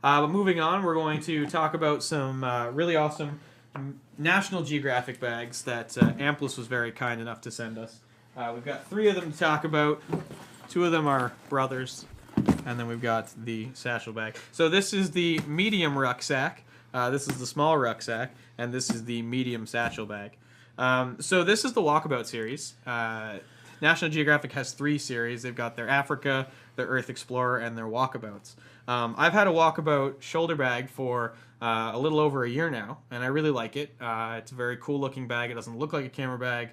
But moving on, we're going to talk about some really awesome National Geographic bags that Amplus was very kind enough to send us. We've got 3 of them to talk about. 2 of them are brothers, and then we've got the satchel bag. So this is the medium rucksack. This is the small rucksack, and this is the medium satchel bag. So this is the Walkabout series. National Geographic has 3 series. They've got their Africa, their Earth Explorer, and their Walkabouts. I've had a Walkabout shoulder bag for a little over a year now, and I really like it. It's a very cool looking bag. It doesn't look like a camera bag.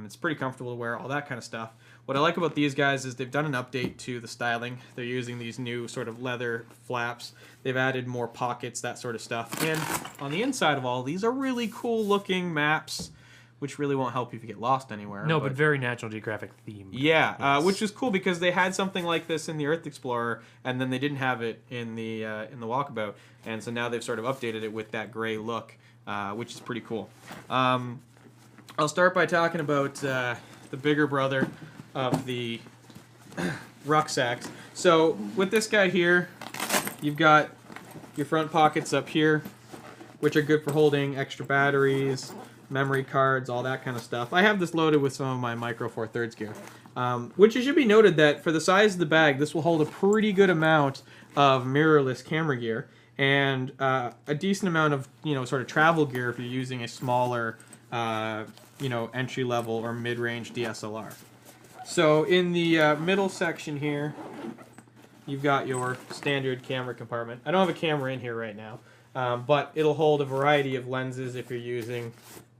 It's pretty comfortable to wear, all that kind of stuff. What I like about these guys is they've done an update to the styling. They're using these new sort of leather flaps. They've added more pockets, that sort of stuff. And on the inside of all these are really cool looking maps, which really won't help you if you get lost anywhere. No, but very National Geographic themed. Yeah, yes. Which is cool because they had something like this in the Earth Explorer, and then they didn't have it in the Walkabout, and so now they've sort of updated it with that gray look, which is pretty cool. I'll start by talking about the bigger brother of the rucksacks. So with this guy here, you've got your front pockets up here, which are good for holding extra batteries, memory cards, all that kind of stuff. I have this loaded with some of my Micro Four Thirds gear, which it should be noted that for the size of the bag, this will hold a pretty good amount of mirrorless camera gear and a decent amount of sort of travel gear if you're using a smaller entry level or mid-range DSLR. So in the middle section here, you've got your standard camera compartment. I don't have a camera in here right now, but it'll hold a variety of lenses if you're using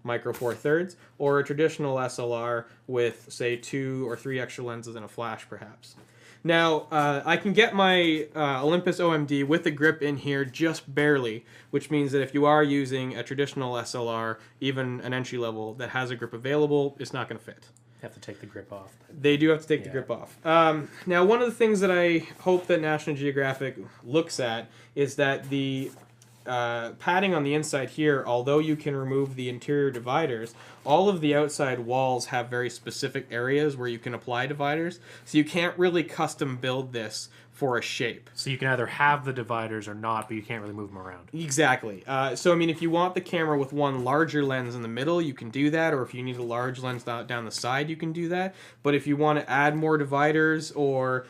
Micro Four Thirds or a traditional SLR with, say, 2 or 3 extra lenses and a flash, perhaps. Now, I can get my Olympus OMD with a grip in here just barely, which means that if you are using a traditional SLR, even an entry level that has a grip available, it's not going to fit. You have to take the grip off. They do have to take the grip off. Now, one of the things that I hope that National Geographic looks at is that the padding on the inside here, although you can remove the interior dividers, all of the outside walls have very specific areas where you can apply dividers, so you can't really custom build this for a shape. So you can either have the dividers or not, but you can't really move them around. Exactly. So I mean, if you want the camera with one larger lens in the middle, you can do that, or if you need a large lens down the side, you can do that. But if you want to add more dividers or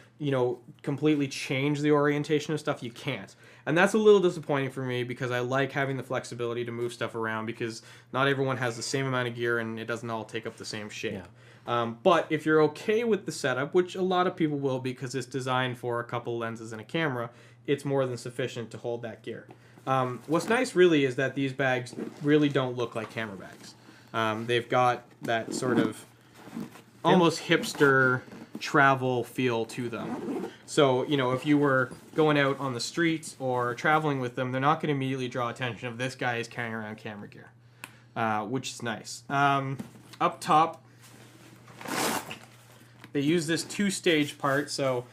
completely change the orientation of stuff, you can't. And that's a little disappointing for me because I like having the flexibility to move stuff around because not everyone has the same amount of gear and it doesn't all take up the same shape. Yeah. But if you're okay with the setup, which a lot of people will because it's designed for a couple lenses and a camera, it's more than sufficient to hold that gear. What's nice really is that these bags really don't look like camera bags. They've got that sort of almost hipster travel feel to them. So, if you were going out on the streets or traveling with them, they're not going to immediately draw attention of this guy is carrying around camera gear, which is nice. Up top, they use this 2-stage part, so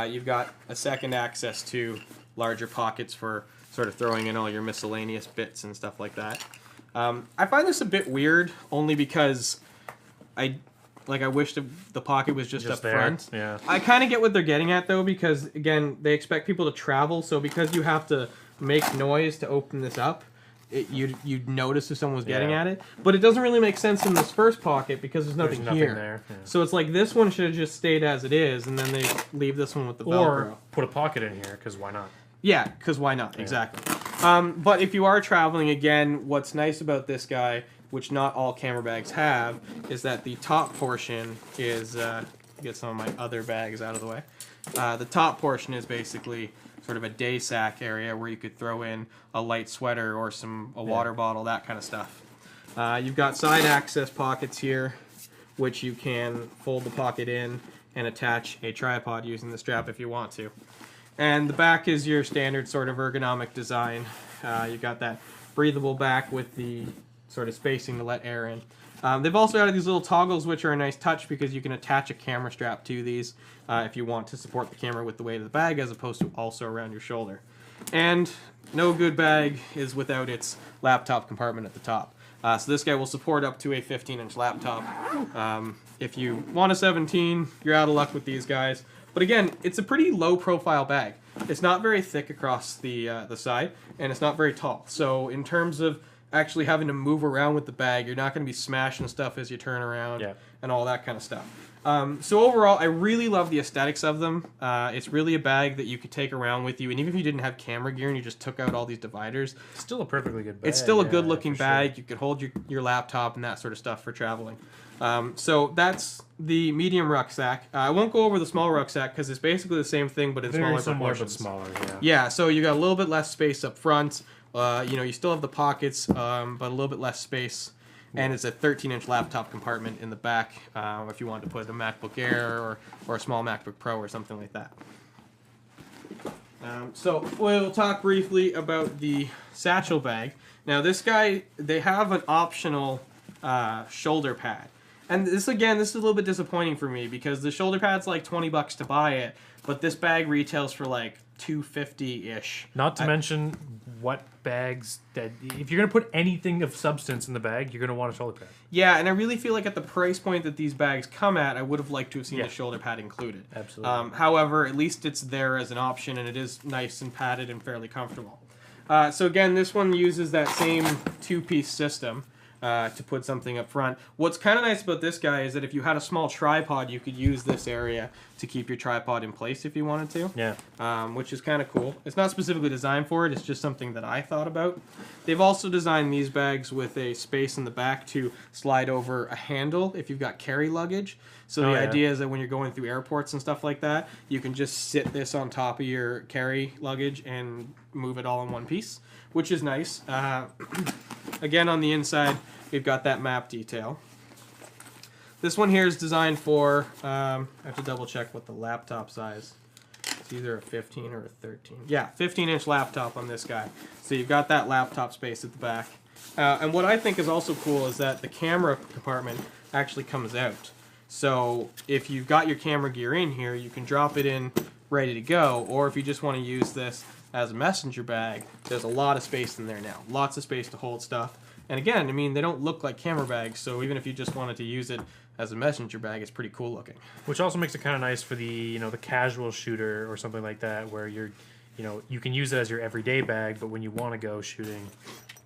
you've got a second access to larger pockets for sort of throwing in all your miscellaneous bits and stuff like that. I find this a bit weird, only because I wish the pocket was just up there. front. Yeah. I kind of get what they're getting at, though, because, again, they expect people to travel, so because you have to make noise to open this up, you'd notice if someone was getting at it. But it doesn't really make sense in this first pocket because there's nothing here. There. Yeah. So it's like this one should have just stayed as it is, and then they leave this one with the Velcro. Or put a pocket in here, because why not? Yeah, because why not? Yeah. Exactly. But if you are traveling, again, what's nice about this guy, which not all camera bags have, is that the top portion is, get some of my other bags out of the way. The top portion is basically sort of a day sack area where you could throw in a light sweater or a water bottle, that kind of stuff. You've got side access pockets here, which you can fold the pocket in and attach a tripod using the strap if you want to. And the back is your standard sort of ergonomic design. You've got that breathable back with the sort of spacing to let air in. They've also added these little toggles, which are a nice touch because you can attach a camera strap to these if you want to support the camera with the weight of the bag as opposed to also around your shoulder. And no good bag is without its laptop compartment at the top. So this guy will support up to a 15-inch laptop. If you want a 17, you're out of luck with these guys. But again, it's a pretty low-profile bag. It's not very thick across the side, and it's not very tall. So in terms of actually having to move around with the bag, you're not going to be smashing stuff as you turn around and all that kind of stuff. So overall, I really love the aesthetics of them. It's really a bag that you could take around with you, and even if you didn't have camera gear and you just took out all these dividers, still a perfectly good bag. It's still a good-looking bag. Sure. You could hold your laptop and that sort of stuff for traveling. So that's the medium rucksack. I won't go over the small rucksack because it's basically the same thing, but in smaller proportions. But smaller, yeah. So you got a little bit less space up front. You still have the pockets, but a little bit less space. And it's a 13-inch laptop compartment in the back if you wanted to put a MacBook Air or a small MacBook Pro or something like that. So we'll talk briefly about the satchel bag. Now this guy, they have an optional shoulder pad. And this is a little bit disappointing for me because the shoulder pad's like $20 to buy it, but this bag retails for like $250-ish. Not to mention what bags that if you're gonna put anything of substance in the bag, you're gonna want a shoulder pad. Yeah, and I really feel like at the price point that these bags come at, I would have liked to have seen the shoulder pad included. Absolutely. However, at least it's there as an option, and it is nice and padded and fairly comfortable. So again, this one uses that same two-piece system. To put something up front. What's kind of nice about this guy is that if you had a small tripod, you could use this area to keep your tripod in place if you wanted to. Yeah. Which is kind of cool. It's not specifically designed for it. It's just something that I thought about. They've also designed these bags with a space in the back to slide over a handle if you've got carry luggage. So the idea is that when you're going through airports and stuff like that, you can just sit this on top of your carry luggage and move it all in one piece, which is nice. Again, on the inside, we've got that map detail. This one here is designed for, I have to double check what the laptop size. It's either a 15 or a 13. Yeah, 15-inch laptop on this guy. So you've got that laptop space at the back. And what I think is also cool is that the camera compartment actually comes out. So if you've got your camera gear in here, you can drop it in ready to go. Or if you just want to use this as a messenger bag, there's a lot of space in there now. Lots of space to hold stuff. And again, I mean, they don't look like camera bags, so even if you just wanted to use it as a messenger bag, it's pretty cool looking. Which also makes it kind of nice for the, the casual shooter or something like that, where you're, you can use it as your everyday bag, but when you want to go shooting,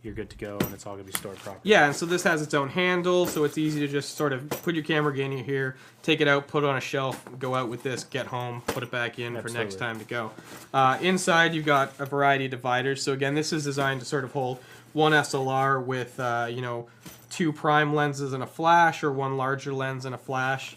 you're good to go, and it's all going to be stored properly. Yeah, and so this has its own handle, so it's easy to just sort of put your camera in here, take it out, put it on a shelf, go out with this, get home, put it back in for next time to go. Inside, you've got a variety of dividers. So again, this is designed to sort of hold one SLR with, 2 prime lenses and a flash, or 1 larger lens and a flash.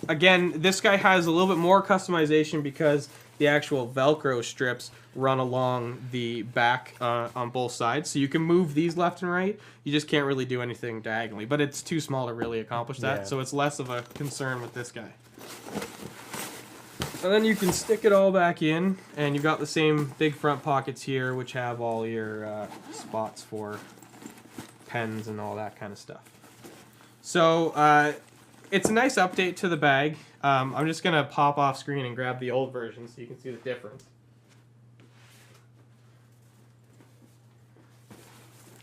Again, this guy has a little bit more customization because the actual Velcro strips run along the back on both sides. So you can move these left and right. You just can't really do anything diagonally. But it's too small to really accomplish that. Yeah. So it's less of a concern with this guy. And then you can stick it all back in. And you've got the same big front pockets here, which have all your spots for pens and all that kind of stuff. So it's a nice update to the bag. I'm just going to pop off screen and grab the old version so you can see the difference.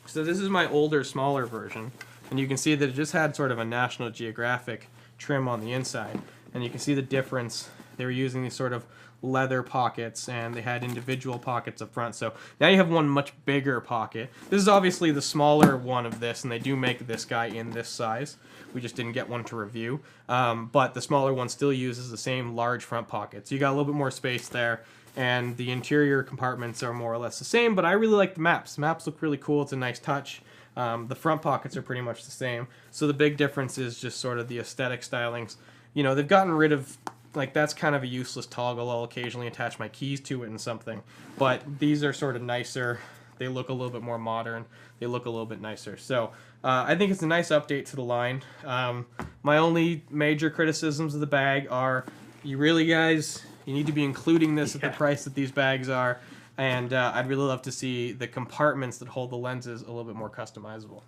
So this is my older, smaller version. And you can see that it just had sort of a National Geographic trim on the inside. And you can see the difference. They were using these sort of leather pockets, and they had individual pockets up front. So now you have one much bigger pocket. This is obviously the smaller one of this, and they do make this guy in this size. We just didn't get one to review. But the smaller one still uses the same large front pocket. So you got a little bit more space there. And the interior compartments are more or less the same, but I really like the maps. The maps look really cool. It's a nice touch. The front pockets are pretty much the same. So the big difference is just sort of the aesthetic stylings. They've gotten rid of, like, that's kind of a useless toggle. I'll occasionally attach my keys to it and something. But these are sort of nicer. They look a little bit more modern. They look a little bit nicer. So I think it's a nice update to the line. My only major criticisms of the bag are, you really, guys, you need to be including this at the price that these bags are. And I'd really love to see the compartments that hold the lenses a little bit more customizable.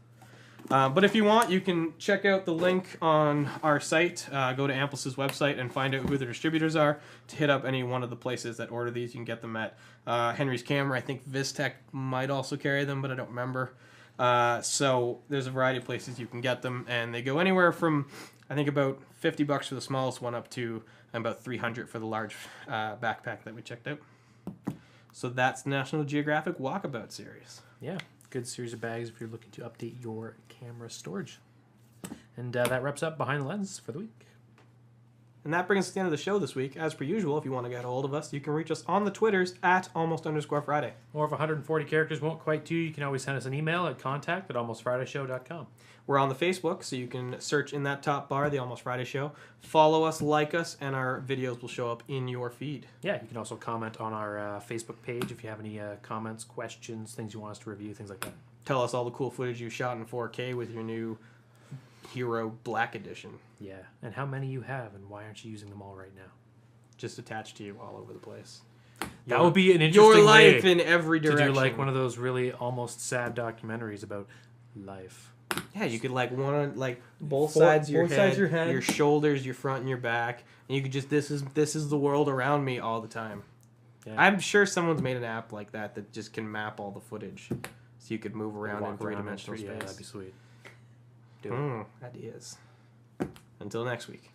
But if you want, you can check out the link on our site. Go to Amplis's website and find out who the distributors are to hit up any one of the places that order these. You can get them at Henry's Camera. I think Vistech might also carry them, but I don't remember. So there's a variety of places you can get them, and they go anywhere from I think about $50 for the smallest one, up to about $300 for the large backpack that we checked out. So that's National Geographic Walkabout series. Yeah, good series of bags if you're looking to update your camera storage. And that wraps up Behind the Lens for the week. And that brings us to the end of the show this week. As per usual, if you want to get a hold of us, you can reach us on the Twitters at @almost_Friday. Or if 140 characters won't quite do, you can always send us an email at contact@almostfridayshow.com. We're on the Facebook, so you can search in that top bar, The Almost Friday Show. Follow us, like us, and our videos will show up in your feed. Yeah, you can also comment on our Facebook page if you have any comments, questions, things you want us to review, things like that. Tell us all the cool footage you shot in 4K with your new Hero Black Edition. Yeah, and how many you have, and why aren't you using them all right now? Just attached to you all over the place. That would be an interesting your life way in every direction. to do like one of those really almost sad documentaries about life. Yeah, you could like both sides of your head, your shoulders, your front and your back, and you could just this is the world around me all the time. Yeah. I'm sure someone's made an app like that just can map all the footage, so you could move around in three-dimensional space. Yeah, that'd be sweet. Do it. Ideas. Until next week.